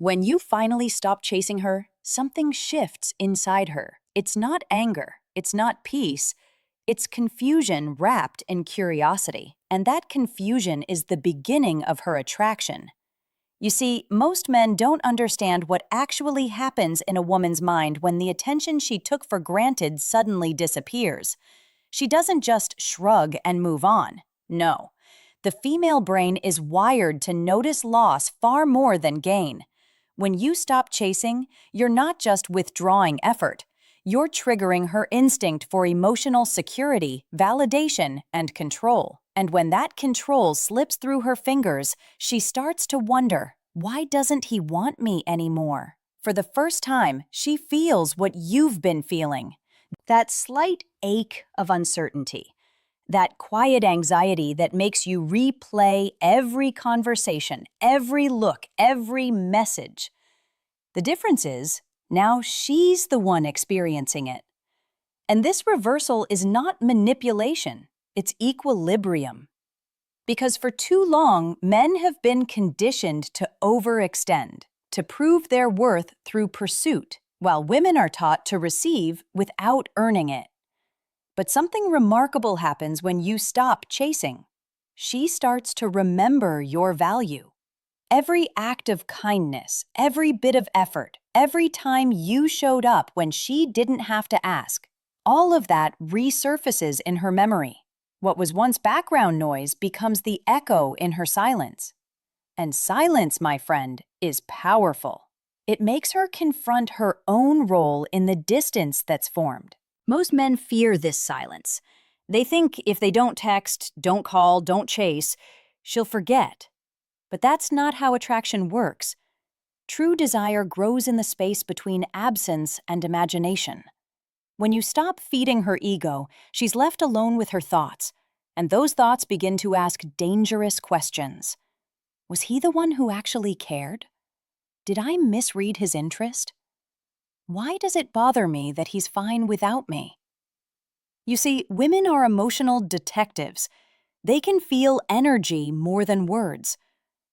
When you finally stop chasing her, something shifts inside her. It's not anger, it's not peace, it's confusion wrapped in curiosity. And that confusion is the beginning of her attraction. You see, most men don't understand what actually happens in a woman's mind when the attention she took for granted suddenly disappears. She doesn't just shrug and move on. No. The female brain is wired to notice loss far more than gain. When you stop chasing, you're not just withdrawing effort. You're triggering her instinct for emotional security, validation, and control. And when that control slips through her fingers, she starts to wonder, why doesn't he want me anymore? For the first time, she feels what you've been feeling. That slight ache of uncertainty. That quiet anxiety that makes you replay every conversation, every look, every message. The difference is, now she's the one experiencing it. And this reversal is not manipulation, it's equilibrium. Because for too long, men have been conditioned to overextend, to prove their worth through pursuit, while women are taught to receive without earning it. But something remarkable happens when you stop chasing. She starts to remember your value. Every act of kindness, every bit of effort, every time you showed up when she didn't have to ask, all of that resurfaces in her memory. What was once background noise becomes the echo in her silence. And silence, my friend, is powerful. It makes her confront her own role in the distance that's formed. Most men fear this silence. They think if they don't text, don't call, don't chase, she'll forget. But that's not how attraction works. True desire grows in the space between absence and imagination. When you stop feeding her ego, she's left alone with her thoughts, and those thoughts begin to ask dangerous questions. Was he the one who actually cared? Did I misread his interest? Why does it bother me that he's fine without me? You see, women are emotional detectives. They can feel energy more than words.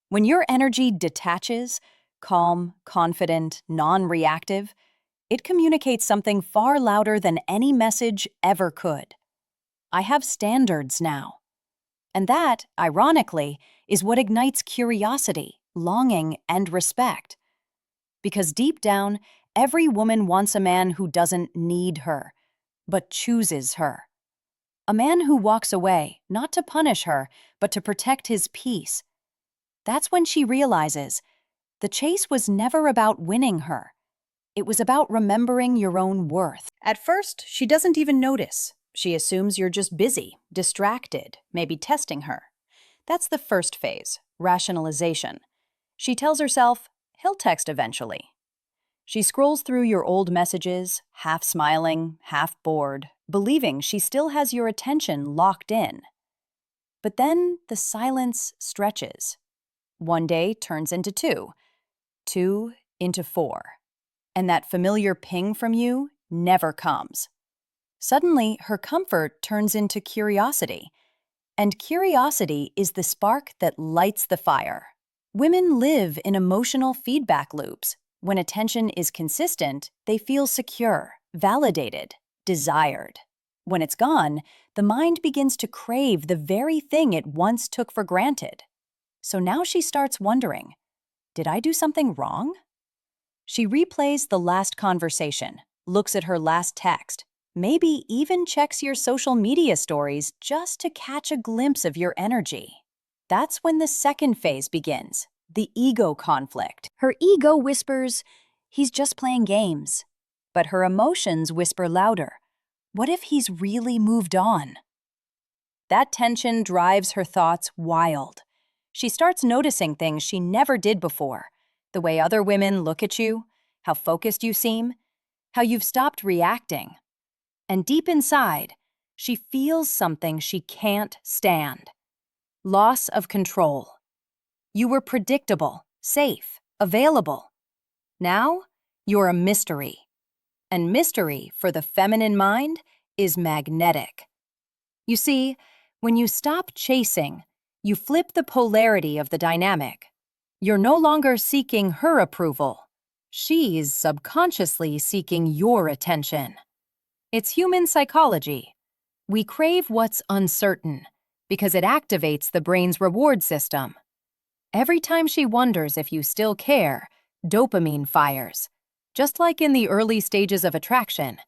When your energy detaches, calm, confident, non-reactive, it communicates something far louder than any message ever could. I have standards now. And that, ironically, is what ignites curiosity, longing, and respect. Because deep down, every woman wants a man who doesn't need her, but chooses her. A man who walks away, not to punish her, but to protect his peace. That's when she realizes the chase was never about winning her. It was about remembering your own worth. At first, she doesn't even notice. She assumes you're just busy, distracted, maybe testing her. That's the first phase, rationalization. She tells herself, he'll text eventually. She scrolls through your old messages, half smiling, half bored, believing she still has your attention locked in. But then the silence stretches. One day turns into two into four. And that familiar ping from you never comes. Suddenly, her comfort turns into curiosity. And curiosity is the spark that lights the fire. Women live in emotional feedback loops. When attention is consistent, they feel secure, validated, desired. When it's gone, the mind begins to crave the very thing it once took for granted. So now she starts wondering, did I do something wrong? She replays the last conversation, looks at her last text, maybe even checks your social media stories just to catch a glimpse of your energy. That's when the second phase begins, the ego conflict. Her ego whispers, he's just playing games. But her emotions whisper louder, what if he's really moved on? That tension drives her thoughts wild. She starts noticing things she never did before. The way other women look at you, how focused you seem, how you've stopped reacting. And deep inside, she feels something she can't stand. Loss of control. You were predictable, safe, available. Now, you're a mystery. And mystery, for the feminine mind, is magnetic. You see, when you stop chasing, you flip the polarity of the dynamic. You're no longer seeking her approval. She's subconsciously seeking your attention. It's human psychology. We crave what's uncertain because it activates the brain's reward system. Every time she wonders if you still care, dopamine fires. Just like in the early stages of attraction.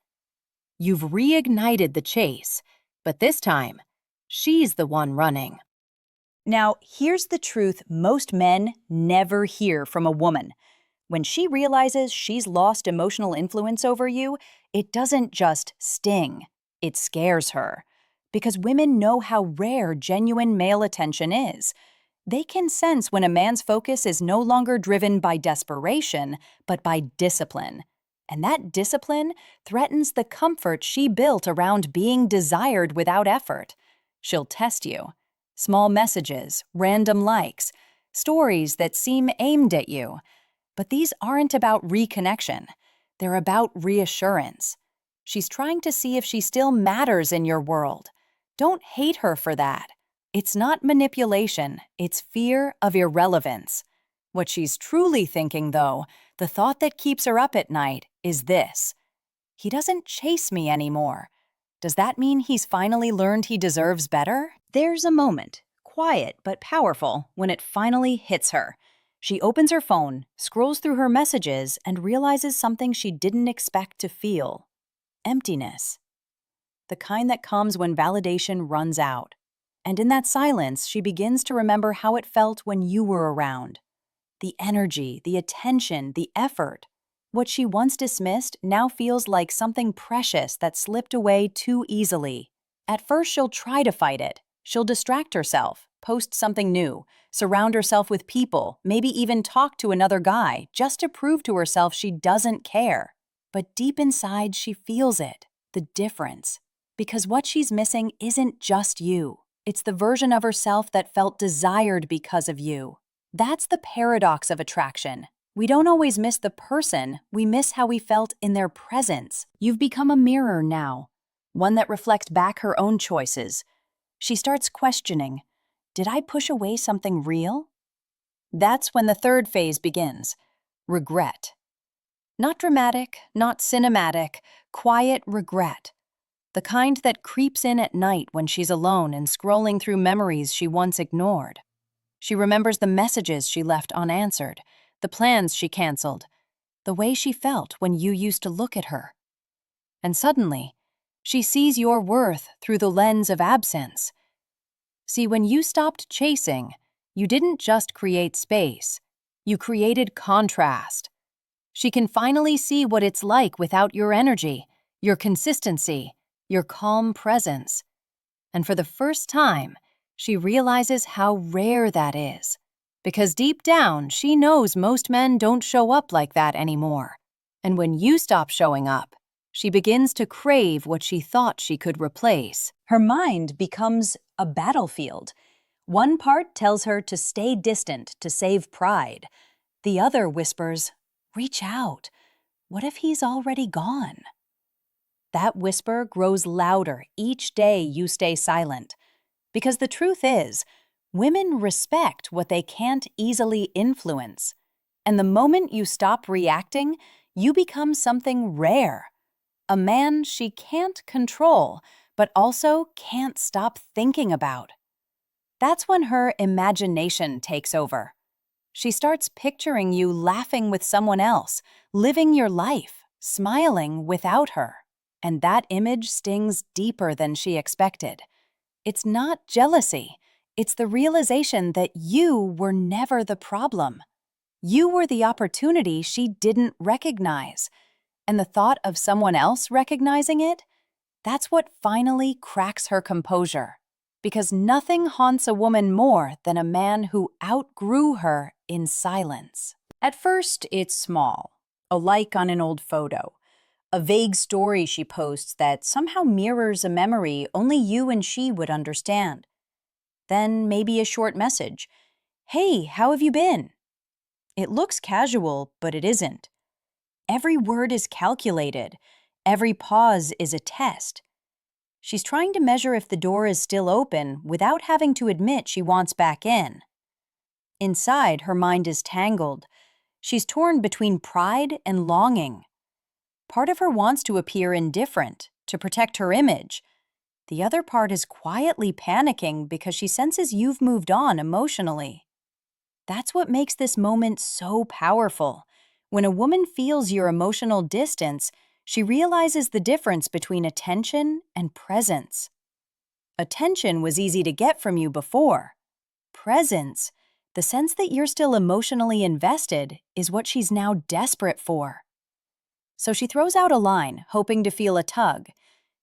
You've reignited the chase, but this time, she's the one running. Now, here's the truth most men never hear from a woman. When she realizes she's lost emotional influence over you, it doesn't just sting, it scares her. Because women know how rare genuine male attention is. They can sense when a man's focus is no longer driven by desperation, but by discipline. And that discipline threatens the comfort she built around being desired without effort. She'll test you. Small messages, random likes, stories that seem aimed at you. But these aren't about reconnection. They're about reassurance. She's trying to see if she still matters in your world. Don't hate her for that. It's not manipulation, it's fear of irrelevance. What she's truly thinking, though, the thought that keeps her up at night, is this. He doesn't chase me anymore. Does that mean he's finally learned he deserves better? There's a moment, quiet but powerful, when it finally hits her. She opens her phone, scrolls through her messages, and realizes something she didn't expect to feel. Emptiness. The kind that comes when validation runs out. And in that silence, she begins to remember how it felt when you were around. The energy, the attention, the effort. What she once dismissed now feels like something precious that slipped away too easily. At first, she'll try to fight it. She'll distract herself, post something new, surround herself with people, maybe even talk to another guy, just to prove to herself she doesn't care. But deep inside, she feels it, the difference. Because what she's missing isn't just you. It's the version of herself that felt desired because of you. That's the paradox of attraction. We don't always miss the person, we miss how we felt in their presence. You've become a mirror now, one that reflects back her own choices. She starts questioning, did I push away something real? That's when the third phase begins, regret. Not dramatic, not cinematic, quiet regret. The kind that creeps in at night when she's alone and scrolling through memories she once ignored. She remembers the messages she left unanswered, the plans she canceled, the way she felt when you used to look at her. And suddenly, she sees your worth through the lens of absence. See, when you stopped chasing, you didn't just create space, you created contrast. She can finally see what it's like without your energy, your consistency, your calm presence. And for the first time, she realizes how rare that is. Because deep down, she knows most men don't show up like that anymore. And when you stop showing up, she begins to crave what she thought she could replace. Her mind becomes a battlefield. One part tells her to stay distant to save pride. The other whispers, reach out. What if he's already gone? That whisper grows louder each day you stay silent. Because the truth is, women respect what they can't easily influence. And the moment you stop reacting, you become something rare. A man she can't control, but also can't stop thinking about. That's when her imagination takes over. She starts picturing you laughing with someone else, living your life, smiling without her. And that image stings deeper than she expected. It's not jealousy. It's the realization that you were never the problem. You were the opportunity she didn't recognize. And the thought of someone else recognizing it, that's what finally cracks her composure. Because nothing haunts a woman more than a man who outgrew her in silence. At first, it's small. A like on an old photo. A vague story she posts that somehow mirrors a memory only you and she would understand. Then maybe a short message. Hey, how have you been? It looks casual, but it isn't. Every word is calculated. Every pause is a test. She's trying to measure if the door is still open without having to admit she wants back in. Inside, her mind is tangled. She's torn between pride and longing. Part of her wants to appear indifferent, to protect her image. The other part is quietly panicking because she senses you've moved on emotionally. That's what makes this moment so powerful. When a woman feels your emotional distance, she realizes the difference between attention and presence. Attention was easy to get from you before. Presence, the sense that you're still emotionally invested, is what she's now desperate for. So she throws out a line, hoping to feel a tug.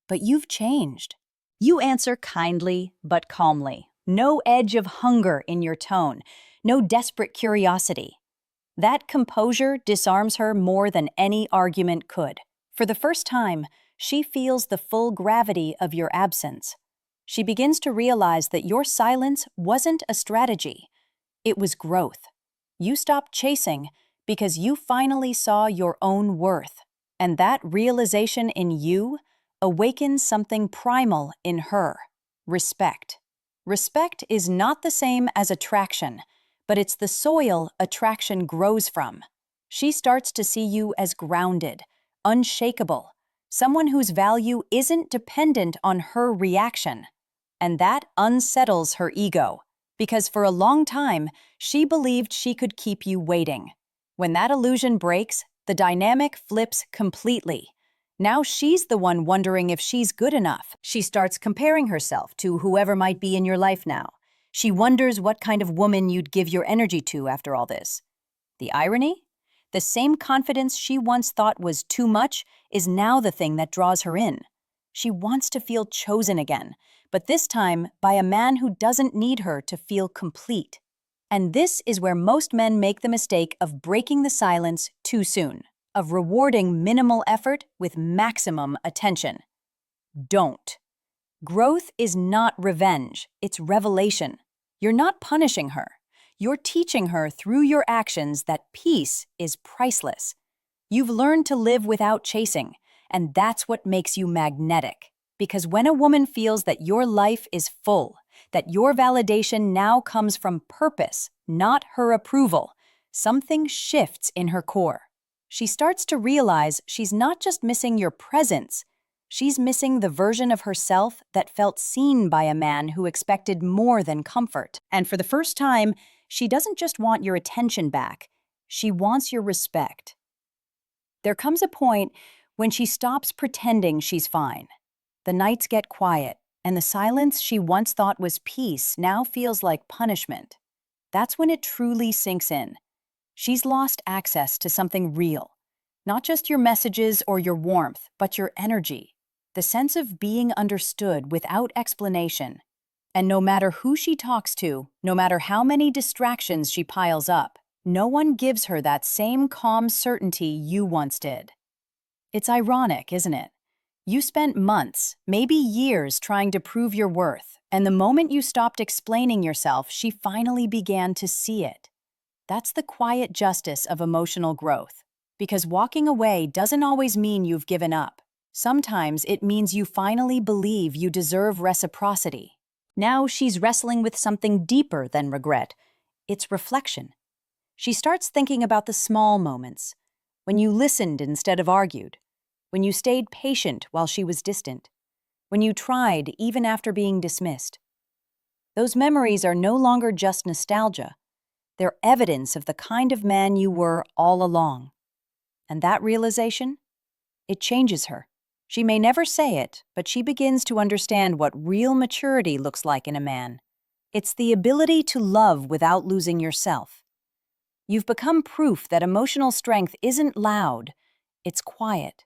But you've changed. You answer kindly but calmly. No edge of hunger in your tone. No desperate curiosity. That composure disarms her more than any argument could. For the first time, she feels the full gravity of your absence. She begins to realize that your silence wasn't a strategy. It was growth. You stopped chasing because you finally saw your own worth. And that realization in you awakens something primal in her: respect. Respect is not the same as attraction, but it's the soil attraction grows from. She starts to see you as grounded, unshakable, someone whose value isn't dependent on her reaction. And that unsettles her ego, because for a long time, she believed she could keep you waiting. When that illusion breaks, the dynamic flips completely. Now she's the one wondering if she's good enough. She starts comparing herself to whoever might be in your life now. She wonders what kind of woman you'd give your energy to after all this. The irony? The same confidence she once thought was too much is now the thing that draws her in. She wants to feel chosen again, but this time by a man who doesn't need her to feel complete. And this is where most men make the mistake of breaking the silence too soon, of rewarding minimal effort with maximum attention. Don't. Growth is not revenge, it's revelation. You're not punishing her. You're teaching her through your actions that peace is priceless. You've learned to live without chasing, and that's what makes you magnetic. Because when a woman feels that your life is full, that your validation now comes from purpose, not her approval, something shifts in her core. She starts to realize she's not just missing your presence, she's missing the version of herself that felt seen by a man who expected more than comfort. And for the first time, she doesn't just want your attention back, she wants your respect. There comes a point when she stops pretending she's fine. The nights get quiet, and the silence she once thought was peace now feels like punishment. That's when it truly sinks in. She's lost access to something real. Not just your messages or your warmth, but your energy. The sense of being understood without explanation. And no matter who she talks to, no matter how many distractions she piles up, no one gives her that same calm certainty you once did. It's ironic, isn't it? You spent months, maybe years, trying to prove your worth, and the moment you stopped explaining yourself, she finally began to see it. That's the quiet justice of emotional growth. Because walking away doesn't always mean you've given up. Sometimes it means you finally believe you deserve reciprocity. Now she's wrestling with something deeper than regret. It's reflection. She starts thinking about the small moments, when you listened instead of argued, when you stayed patient while she was distant, when you tried even after being dismissed. Those memories are no longer just nostalgia. They're evidence of the kind of man you were all along. And that realization? It changes her. She may never say it, but she begins to understand what real maturity looks like in a man. It's the ability to love without losing yourself. You've become proof that emotional strength isn't loud, it's quiet.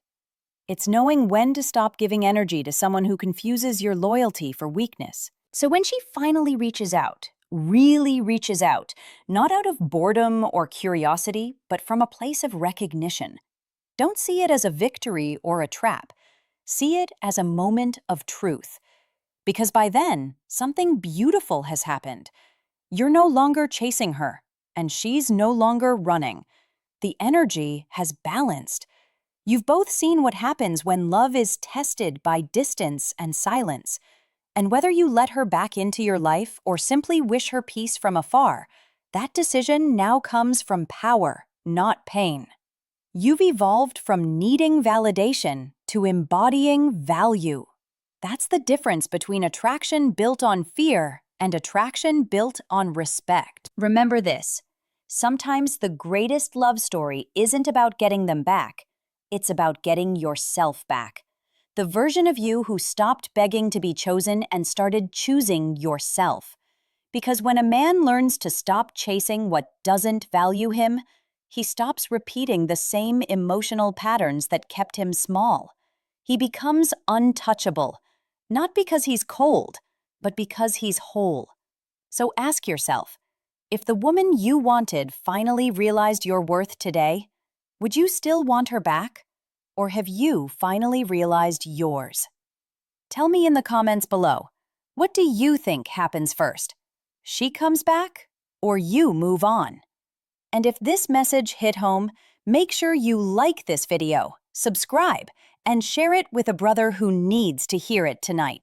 It's knowing when to stop giving energy to someone who confuses your loyalty for weakness. So when she finally reaches out, really reaches out, not out of boredom or curiosity, but from a place of recognition, don't see it as a victory or a trap. See it as a moment of truth. Because by then, something beautiful has happened. You're no longer chasing her, and she's no longer running. The energy has balanced. You've both seen what happens when love is tested by distance and silence. And whether you let her back into your life or simply wish her peace from afar, That decision now comes from power, not pain. You've evolved from needing validation to embodying value. That's the difference between attraction built on fear and attraction built on respect. Remember this: sometimes the greatest love story isn't about getting them back, it's about getting yourself back. The version of you who stopped begging to be chosen and started choosing yourself. Because when a man learns to stop chasing what doesn't value him, he stops repeating the same emotional patterns that kept him small. He becomes untouchable, not because he's cold, but because he's whole. So ask yourself, if the woman you wanted finally realized your worth today, would you still want her back? Or have you finally realized yours? Tell me in the comments below, what do you think happens first? She comes back, or you move on? And if this message hit home, make sure you like this video, subscribe, and share it with a brother who needs to hear it tonight.